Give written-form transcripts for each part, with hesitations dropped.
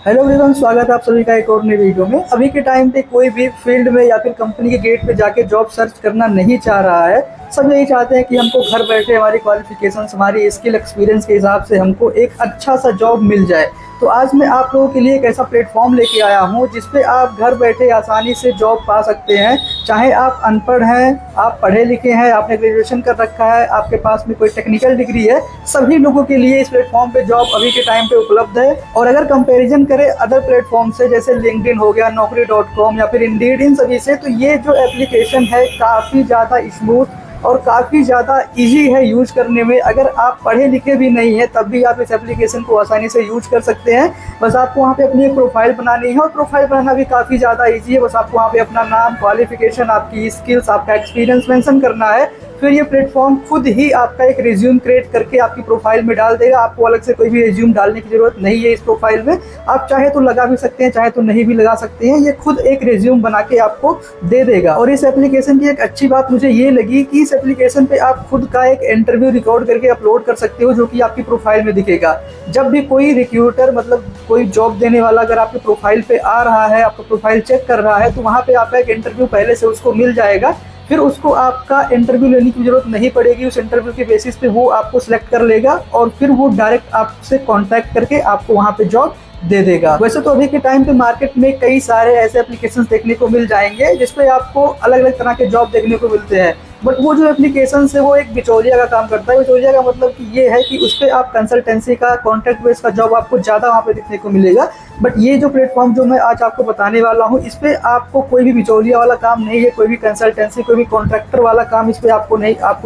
Hello everyone, स्वागत है आप सभी का एक और नई वीडियो में। अभी के टाइम पे कोई भी फील्ड में या फिर कंपनी के गेट पे जाके जॉब सर्च करना नहीं चाह रहा है। सब यही चाहते हैं कि हमको घर बैठे हमारी क्वालिफिकेशंस, हमारी स्किल, एक्सपीरियंस के हिसाब से हमको एक अच्छा सा जॉब मिल जाए। तो आज मैं आप लोगों के लिए एक ऐसा प्लेटफॉर्म लेके आया हूँ जिसपे आप घर बैठे आसानी से जॉब पा सकते हैं। चाहे आप अनपढ़ हैं, आप पढ़े लिखे हैं, आपने ग्रेजुएशन कर रखा है, आपके पास में कोई टेक्निकल डिग्री है, सभी लोगों के लिए इस प्लेटफॉर्म पे जॉब अभी के टाइम पे उपलब्ध है। और अगर कंपैरिजन करें अदर प्लेटफॉर्म से, जैसे लिंक्डइन हो गया, naukri.com या फिर इंडीड, इन सभी से, तो ये जो एप्लीकेशन है काफ़ी ज़्यादा स्मूथ और काफ़ी ज़्यादा इजी है यूज करने में। अगर आप पढ़े लिखे भी नहीं हैं तब भी आप इस एप्लीकेशन को आसानी से यूज कर सकते हैं। बस आपको वहाँ पे अपनी एक प्रोफाइल बनानी है और प्रोफाइल बनाना भी काफ़ी ज़्यादा इजी है। बस आपको वहाँ पे अपना नाम, क्वालिफिकेशन, आपकी स्किल्स, आपका एक्सपीरियंस मेंशन करना है। फिर ये प्लेटफॉर्म खुद ही आपका एक रिज्यूम क्रिएट करके आपकी प्रोफाइल में डाल देगा। आपको अलग से कोई भी रिज्यूम डालने की ज़रूरत नहीं है इस प्रोफाइल में। आप चाहे तो लगा भी सकते हैं, चाहे तो नहीं भी लगा सकते हैं। ये खुद एक रिज्यूम बना के आपको दे देगा। और इस एप्लीकेशन की एक अच्छी बात मुझे ये लगी कि इस एप्लीकेशन पे आप खुद का एक इंटरव्यू रिकॉर्ड करके अपलोड कर सकते हो, जो कि आपकी प्रोफाइल में दिखेगा। जब भी कोई रिक्रूटर, मतलब कोई जॉब देने वाला, अगर आपके प्रोफाइल पे आ रहा है, आपका प्रोफाइल चेक कर रहा है, तो वहाँ पे आपका एक इंटरव्यू पहले से उसको मिल जाएगा। फिर उसको आपका इंटरव्यू लेने की ज़रूरत नहीं पड़ेगी। उस इंटरव्यू के बेसिस पे वो आपको सिलेक्ट कर लेगा और फिर वो डायरेक्ट आपसे कांटेक्ट करके आपको वहाँ पे जॉब दे देगा। वैसे तो अभी के टाइम पे मार्केट में कई सारे ऐसे एप्लीकेशंस देखने को मिल जाएंगे जिसपे आपको अलग अलग तरह के जॉब देखने को मिलते हैं, बट वो जो एप्लीकेशन है वो एक बिचौलिया का काम करता है। बिचौलिया का मतलब कि ये है कि उस पर आप कंसल्टेंसी का, कॉन्ट्रैक्ट बेस का जॉब आपको ज़्यादा वहाँ पे देखने को मिलेगा। बट ये जो प्लेटफॉर्म जो मैं आज आपको बताने वाला हूँ, इस पर आपको कोई भी बिचौलिया वाला काम नहीं है, कोई भी कंसल्टेंसी, कोई भी कॉन्ट्रैक्टर वाला काम इस पर आपको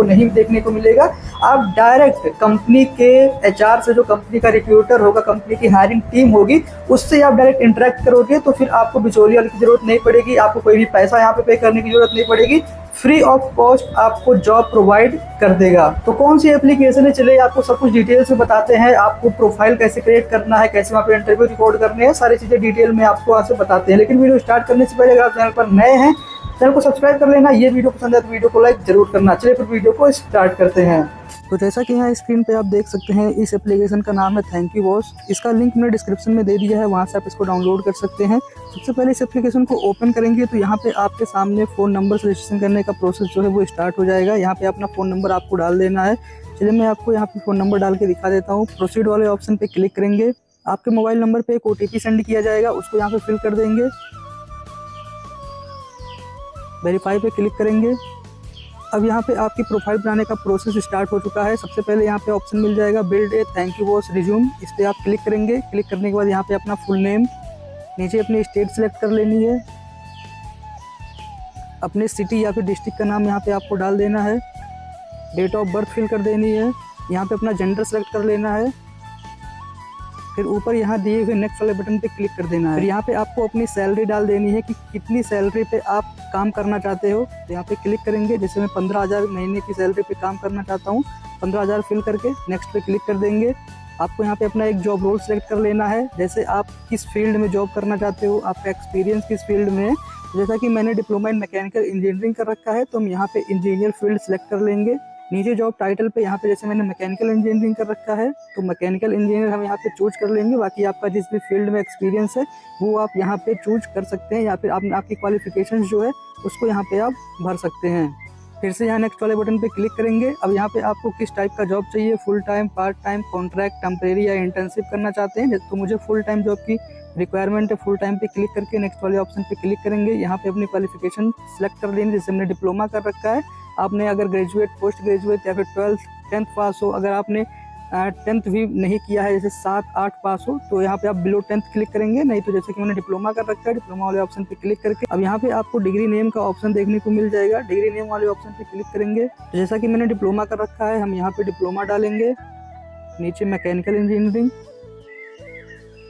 नहीं देखने को मिलेगा। आप डायरेक्ट कंपनी के HR से, जो कंपनी का रिक्रूटर होगा, कंपनी की हायरिंग टीम होगी, उससे आप डायरेक्ट इंटरेक्ट करोगे। तो फिर आपको बिचौलिया की जरूरत नहीं पड़ेगी, आपको कोई भी पैसा यहाँ पे करने की जरूरत नहीं पड़ेगी। फ्री ऑफ कॉस्ट आपको जॉब प्रोवाइड कर देगा। तो कौन सी एप्लीकेशन है, चलिए आपको सब कुछ डिटेल से बताते हैं। आपको प्रोफाइल कैसे क्रिएट करना है, कैसे वहाँ पे इंटरव्यू रिकॉर्ड करने हैं, सारी चीज़ें डिटेल में आपको वहाँ से बताते हैं। लेकिन वीडियो स्टार्ट करने से पहले अगर आप चैनल पर नए हैं, चैनल को सब्सक्राइब कर लेना। ये वीडियो पसंद है तो वीडियो को लाइक जरूर करना। चलिए फिर वीडियो को स्टार्ट करते हैं। तो जैसा कि यहाँ स्क्रीन पे आप देख सकते हैं, इस एप्लीकेशन का नाम है थैंक यू बॉस। इसका लिंक मैंने डिस्क्रिप्शन में दे दिया है, वहाँ से आप इसको डाउनलोड कर सकते हैं। सबसे पहले इस एप्लीकेशन को ओपन करेंगे तो यहाँ पे आपके सामने फ़ोन नंबर से रजिस्ट्रेशन करने का प्रोसेस जो है वो स्टार्ट हो जाएगा। यहाँ पे अपना फ़ोन नंबर आपको डाल देना है। चलिए मैं आपको यहाँ पे फ़ोन नंबर डाल के दिखा देता हूँ। प्रोसीड वाले ऑप्शन पे क्लिक करेंगे। आपके मोबाइल नंबर पे एक OTP सेंड किया जाएगा, उसको यहाँ पे फिल कर देंगे। वेरीफाई पे क्लिक करेंगे। अब यहाँ पे आपकी प्रोफाइल बनाने का प्रोसेस स्टार्ट हो चुका है। सबसे पहले यहाँ पे ऑप्शन मिल जाएगा build a thank you boss resume. इस पर आप क्लिक करेंगे। क्लिक करने के बाद यहाँ पे अपना फुल नेम, नीचे अपनी स्टेट सेलेक्ट कर लेनी है, अपने सिटी या फिर डिस्ट्रिक्ट का नाम यहाँ पे आपको डाल देना है, डेट ऑफ बर्थ फिल कर देनी है, यहाँ पे अपना जेंडर सेलेक्ट कर लेना है, फिर ऊपर यहाँ दिए हुए नेक्स्ट वाले बटन पे क्लिक कर देना है। फिर यहाँ पे आपको अपनी सैलरी डाल देनी है कि कितनी सैलरी पे आप काम करना चाहते हो। तो यहाँ पे क्लिक करेंगे। जैसे मैं 15,000 महीने की सैलरी पे काम करना चाहता हूँ, 15,000 फिल करके नेक्स्ट पे क्लिक कर देंगे। आपको यहाँ पे अपना एक जॉब रोल सेलेक्ट कर लेना है, जैसे आप किस फील्ड में जॉब करना चाहते हो, आपका एक्सपीरियंस किस फील्ड में है। जैसा कि मैंने डिप्लोमा इन मैकेनिकल इंजीनियरिंग कर रखा है तो हम यहाँ पे इंजीनियर फील्ड सेलेक्ट कर लेंगे। नीचे जॉब टाइटल पे यहाँ पे जैसे मैंने मैकेनिकल इंजीनियरिंग कर रखा है तो मैकेनिकल इंजीनियर हम यहाँ पे चूज कर लेंगे। बाकी आपका जिस भी फील्ड में एक्सपीरियंस है वो आप यहाँ पे चूज कर सकते हैं, या फिर आपकी क्वालिफिकेशन जो है उसको यहाँ पे आप भर सकते हैं। फिर से यहाँ नेक्स्ट वाले बटन पे क्लिक करेंगे। अब यहाँ पे आपको किस टाइप का जॉब चाहिए, full time, part time, contract, temporary या इंटर्नशिप करना चाहते हैं। तो मुझे फुल टाइम जॉब की रिक्वायरमेंट है। फुल टाइम पे क्लिक करके नेक्स्ट वाले ऑप्शन पे क्लिक करेंगे। यहाँ पे अपनी क्वालिफिकेशन सेलेक्ट कर लेंगे। जैसे हमने डिप्लोमा कर रखा है, आपने अगर ग्रेजुएट, पोस्ट ग्रेजुएट या फिर 12th 10th पास हो, अगर आपने 10th भी नहीं किया है, जैसे 7-8 पास हो, तो यहाँ पे आप बिलो 10th क्लिक करेंगे। नहीं तो जैसे कि मैंने डिप्लोमा कर रखा है, डिप्लोमा वाले ऑप्शन पे क्लिक करके अब यहाँ पे आपको डिग्री नेम का ऑप्शन देखने को मिल जाएगा। डिग्री नेम वाले ऑप्शन पे क्लिक करेंगे। तो जैसा कि मैंने डिप्लोमा कर रखा है, हम यहाँ पे डिप्लोमा डालेंगे। नीचे मैकेनिकल इंजीनियरिंग,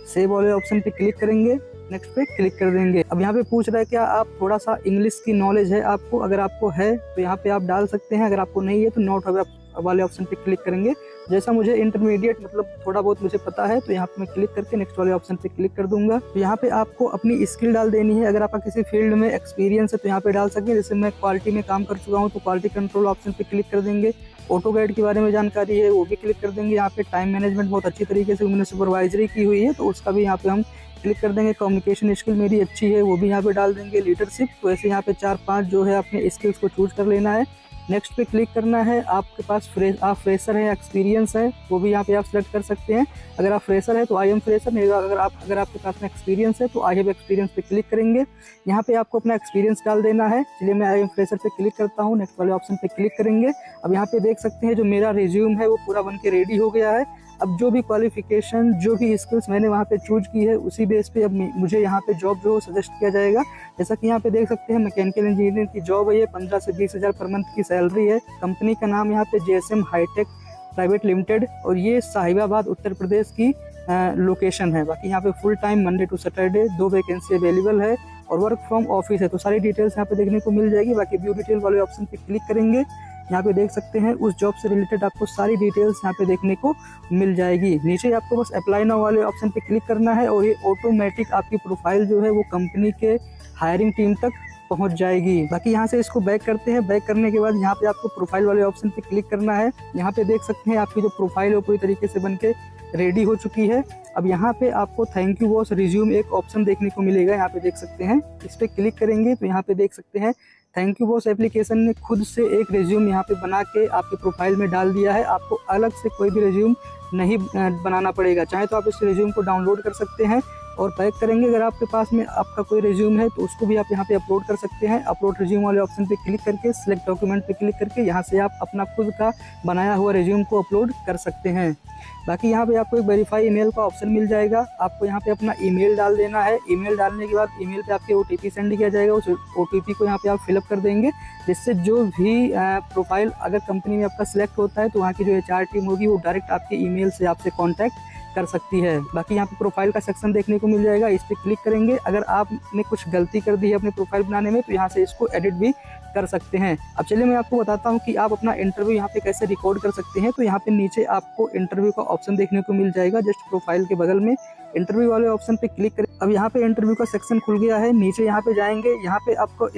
सेव वाले ऑप्शन पे क्लिक करेंगे, नेक्स्ट पे क्लिक कर देंगे। अब यहाँ पे पूछ रहा है क्या आप थोड़ा सा इंग्लिश की नॉलेज है आपको, अगर आपको है तो यहाँ पे आप डाल सकते हैं, अगर आपको नहीं है तो नॉट वाले ऑप्शन पे क्लिक करेंगे। जैसा मुझे इंटरमीडिएट, मतलब थोड़ा बहुत मुझे पता है, तो यहाँ पे मैं क्लिक करके नेक्स्ट वाले ऑप्शन पे क्लिक कर दूंगा। तो यहाँ पे आपको अपनी स्किल डाल देनी है। अगर आपका किसी फील्ड में एक्सपीरियंस है तो यहाँ पे डाल सकते हैं। जैसे मैं क्वालिटी में काम कर चुका हूँ तो क्वालिटी कंट्रोल ऑप्शन पे क्लिक कर देंगे। ऑटो गाइड के बारे में जानकारी है वो भी क्लिक कर देंगे। यहाँ पे टाइम मैनेजमेंट बहुत अच्छी तरीके से उन्होंने सुपरवाइजरी की हुई है तो उसका भी यहाँ पे हम क्लिक कर देंगे। कम्युनिकेशन स्किल मेरी अच्छी है वो भी यहाँ पे डाल देंगे। लीडरशिप, तो ऐसे यहाँ पे 4-5 जो है अपने स्किल्स को चूज कर लेना है। नेक्स्ट पे क्लिक करना है। आपके पास आप फ्रेशर है, एक्सपीरियंस है, वो भी यहाँ पे आप सेलेक्ट कर सकते हैं। अगर आप फ्रेशर है तो आई एम फ्रेशर, नहीं अगर आपके पास में एक्सपीरियंस है तो आई हैव एक्सपीरियंस पे क्लिक करेंगे। यहाँ पे आपको अपना एक्सपीरियंस डाल देना है। चलिए मैं आई एम फ्रेशर पे क्लिक करता हूँ, नेक्स्ट वाले ऑप्शन पे क्लिक करेंगे। अब यहाँ पे देख सकते हैं जो मेरा रिज्यूम है वो पूरा बन के रेडी हो गया है। अब जो भी क्वालिफिकेशन, जो भी स्किल्स मैंने वहाँ पे चूज की है उसी बेस पे अब मुझे यहाँ पे जॉब जो सजेस्ट किया जाएगा। जैसा कि यहाँ पे देख सकते हैं मैकेनिकल इंजीनियर की जॉब है, ये 15 से 20 हज़ार पर मंथ की सैलरी है। कंपनी का नाम यहाँ पे JSM हाईटेक प्राइवेट लिमिटेड और ये साहिबाबाद उत्तर प्रदेश की लोकेशन है। बाकी यहाँ पे full time Monday to Saturday 2 vacancy available है और वर्क फ्रॉम ऑफिस है। तो सारी डिटेल्स यहाँ पे देखने को मिल जाएगी। बाकी व्यू डिटेल वाले ऑप्शन पे क्लिक करेंगे, यहाँ पे देख सकते हैं उस जॉब से रिलेटेड आपको सारी डिटेल्स यहाँ पे देखने को मिल जाएगी। नीचे आपको बस अप्लाई नाउ वाले ऑप्शन पे क्लिक करना है और ये ऑटोमेटिक आपकी प्रोफाइल जो है वो कंपनी के हायरिंग टीम तक पहुंच जाएगी। बाकी यहाँ से इसको बैक करते हैं। बैक करने के बाद यहाँ पे आपको प्रोफाइल वाले ऑप्शन पे क्लिक करना है। यहाँ पे देख सकते हैं आपकी जो प्रोफाइल है वो पूरी तरीके से बन के रेडी हो चुकी है। अब यहाँ पे आपको थैंक यू बॉस रिज्यूम एक ऑप्शन देखने को मिलेगा, यहाँ पे देख सकते हैं। इस पे क्लिक करेंगे तो यहाँ पे देख सकते हैं थैंक यू बॉस एप्लीकेशन ने खुद से एक रिज्यूम यहाँ पे बना के आपके प्रोफाइल में डाल दिया है। आपको अलग से कोई भी रिज्यूम नहीं बनाना पड़ेगा। चाहे तो आप इस रिज्यूम को डाउनलोड कर सकते हैं और पैक करेंगे। अगर आपके पास में आपका कोई रिज्यूम है तो उसको भी आप यहाँ पे अपलोड कर सकते हैं। अपलोड रिज्यूम वाले ऑप्शन पे क्लिक करके सिलेक्ट डॉक्यूमेंट पे क्लिक करके यहाँ से आप अपना खुद का बनाया हुआ रिज्यूम को अपलोड कर सकते हैं। बाकी यहाँ पे आपको एक वेरीफाई ईमेल का ऑप्शन मिल जाएगा। आपको यहाँ पे अपना ईमेल डाल देना है। ईमेल डालने के बाद ईमेल पे आपके OTP सेंड किया जाएगा। उस OTP को यहाँ पे आप फिलअप कर देंगे, जिससे जो भी प्रोफाइल अगर कंपनी में आपका सिलेक्ट होता है तो वहाँ की जो HR टीम होगी वो डायरेक्ट आपके ईमेल से आपसे कॉन्टैक्ट कर सकती है। बाकी यहाँ पे प्रोफाइल का सेक्शन देखने को मिल जाएगा, इस पे क्लिक करेंगे। अगर आपने कुछ गलती कर दी है अपने प्रोफाइल बनाने में तो यहाँ से इसको एडिट भी कर सकते हैं। अब चलिए मैं आपको बताता हूँ कि आप अपना इंटरव्यू यहाँ पे कैसे रिकॉर्ड कर सकते हैं। तो यहाँ पे नीचे आपको इंटरव्यू का ऑप्शन देखने को मिल जाएगा, जस्ट प्रोफाइल के बगल में इंटरव्यू वाले ऑप्शन पे क्लिक करें। अब यहाँ पे इंटरव्यू का सेक्शन खुल गया है। नीचे यहाँ पे जाएंगे, यहाँ पे आपको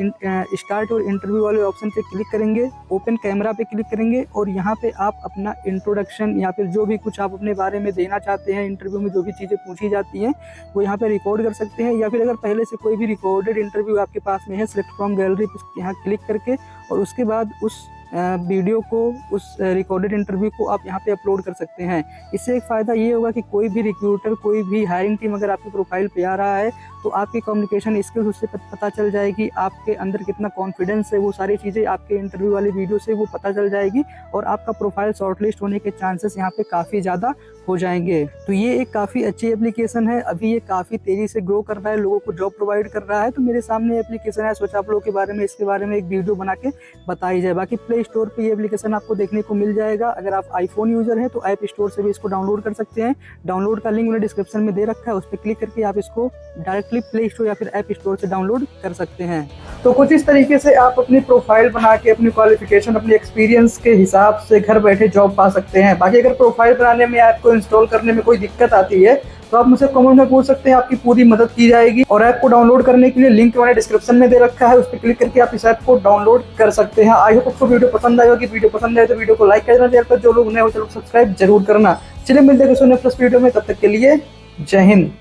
स्टार्ट और इंटरव्यू वाले ऑप्शन पे क्लिक करेंगे, ओपन कैमरा पे क्लिक करेंगे और यहाँ पे आप अपना इंट्रोडक्शन या फिर जो भी कुछ आप अपने बारे में देना चाहते हैं, इंटरव्यू में जो भी चीज़ें पूछी जाती हैं वो यहाँ पे रिकॉर्ड कर सकते हैं। या फिर अगर पहले से कोई भी रिकॉर्डेड इंटरव्यू आपके पास में है, सिलेक्ट फ्रॉम गैलरी पे यहाँ क्लिक करके और उसके बाद उस वीडियो को, उस रिकॉर्डेड इंटरव्यू को आप यहाँ पे अपलोड कर सकते हैं। इससे एक फ़ायदा ये होगा कि कोई भी रिक्रूटर, कोई भी हायरिंग टीम अगर आपकी प्रोफाइल पे आ रहा है तो आपकी कम्युनिकेशन स्किल्स उससे पता चल जाएगी, आपके अंदर कितना कॉन्फिडेंस है, वो सारी चीज़ें आपके इंटरव्यू वाली वीडियो से वो पता चल जाएगी और आपका प्रोफाइल शॉर्टलिस्ट होने के चांसेस यहाँ पे काफ़ी ज़्यादा हो जाएंगे। तो ये एक काफ़ी अच्छी एप्लीकेशन है। अभी ये काफ़ी तेज़ी से ग्रो कर रहा है, लोगों को जॉब प्रोवाइड कर रहा है। तो मेरे सामने एप्लीकेशन है, सोचा आप लोगों के बारे में, इसके बारे में एक वीडियो बना के बताई जाए। बाकी प्ले स्टोर पे ये एप्लीकेशन आपको देखने को मिल जाएगा। अगर आप आईफोन यूजर हैं तो ऐप स्टोर से भी इसको डाउनलोड कर सकते हैं। डाउनलोड का लिंक मैंने डिस्क्रिप्शन में दे रखा है, उस पर क्लिक करके आप इसको डायरेक्टली प्ले स्टोर या फिर ऐप स्टोर से डाउनलोड कर सकते हैं। तो कुछ इस तरीके से आप अपनी प्रोफाइल बना के अपनी क्वालिफिकेशन, अपनी एक्सपीरियंस के हिसाब से घर बैठे जॉब पा सकते हैं। बाकी अगर प्रोफाइल बनाने में, ऐप को इंस्टॉल करने में कोई दिक्कत आती है तो आप मुझसे कमेंट में पूछ सकते हैं, आपकी पूरी मदद की जाएगी। और ऐप को डाउनलोड करने के लिए लिंक मैंने डिस्क्रिप्शन में दे रखा है, उस पर क्लिक करके आप इस ऐप को डाउनलोड कर सकते हैं। आई होप आपको वीडियो पसंद आई होगी। वीडियो पसंद आए तो वीडियो को लाइक कर देना, चैनल पर जो लोग नए हो चैनल को सब्सक्राइब जरूर करना। चलिए मिलते हैं नेक्स्ट वीडियो में, तब तक के लिए जय हिंद।